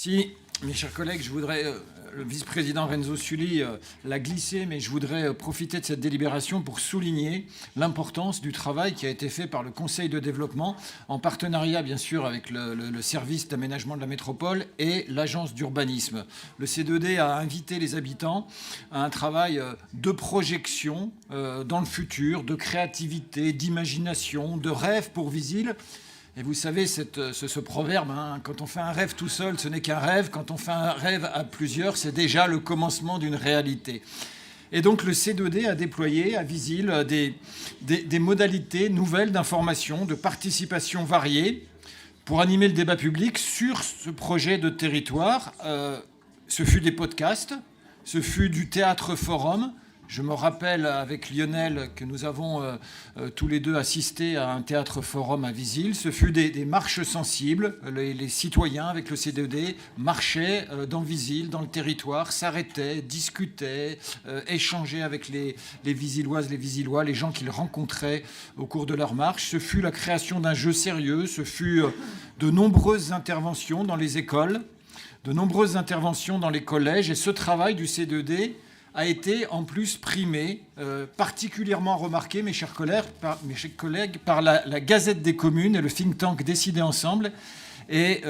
Si, mes chers collègues, je voudrais, le vice-président Renzo Sully l'a glissé, mais je voudrais profiter de cette délibération pour souligner l'importance du travail qui a été fait par le Conseil de développement, en partenariat bien sûr avec le service d'aménagement de la métropole et l'agence d'urbanisme. Le C2D a invité les habitants à un travail de projection dans le futur, de créativité, d'imagination, de rêve pour Visil. Et vous savez, ce proverbe, hein, quand on fait un rêve tout seul, ce n'est qu'un rêve. Quand on fait un rêve à plusieurs, c'est déjà le commencement d'une réalité. Et donc le C2D a déployé à Visil des modalités nouvelles d'information, de participation variées pour animer le débat public sur ce projet de territoire. Ce fut des podcasts, ce fut du théâtre forum. Je me rappelle avec Lionel que nous avons tous les deux assisté à un théâtre forum à Visil. Ce fut des marches sensibles. Les citoyens avec le C2D marchaient dans Visil, dans le territoire, s'arrêtaient, discutaient, échangeaient avec les Visilloises, les Visillois, les gens qu'ils rencontraient au cours de leur marche. Ce fut la création d'un jeu sérieux. Ce fut de nombreuses interventions dans les écoles, de nombreuses interventions dans les collèges. Et ce travail du C2D a été en plus primé, particulièrement remarqué, mes chers collègues, par la Gazette des communes et le think tank Décider ensemble, et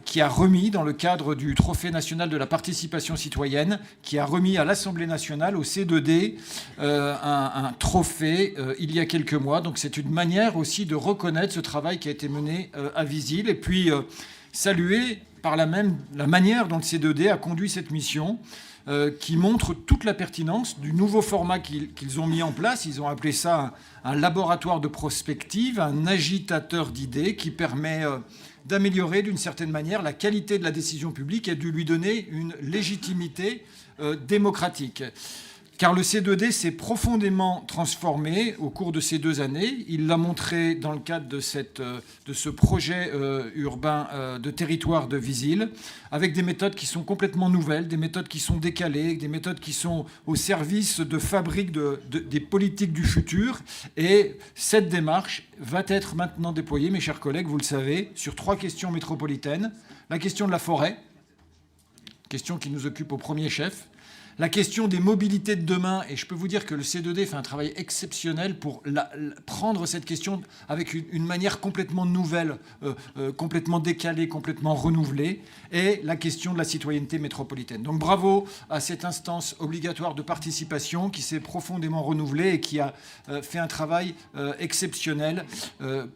qui a remis, dans le cadre du Trophée national de la participation citoyenne, qui a remis à l'Assemblée nationale, au C2D, un trophée il y a quelques mois. Donc c'est une manière aussi de reconnaître ce travail qui a été mené à Visil, et puis saluer par la manière dont le C2D a conduit cette mission, qui montre toute la pertinence du nouveau format qu'ils ont mis en place. Ils ont appelé ça un laboratoire de prospective, un agitateur d'idées qui permet d'améliorer d'une certaine manière la qualité de la décision publique et de lui donner une légitimité démocratique. Car le C2D s'est profondément transformé au cours de ces 2 années. Il l'a montré dans le cadre de ce projet urbain de territoire de Visil, avec des méthodes qui sont complètement nouvelles, des méthodes qui sont décalées, des méthodes qui sont au service de fabrique des politiques du futur. Et cette démarche va être maintenant déployée, mes chers collègues, vous le savez, sur 3 questions métropolitaines. La question de la forêt, question qui nous occupe au premier chef. La question des mobilités de demain, et je peux vous dire que le C2D fait un travail exceptionnel pour prendre cette question avec une manière complètement nouvelle, complètement décalée, complètement renouvelée, et la question de la citoyenneté métropolitaine. Donc bravo à cette instance obligatoire de participation qui s'est profondément renouvelée et qui a fait un travail exceptionnel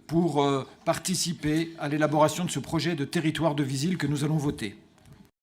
pour participer à l'élaboration de ce projet de territoire de Visil que nous allons voter.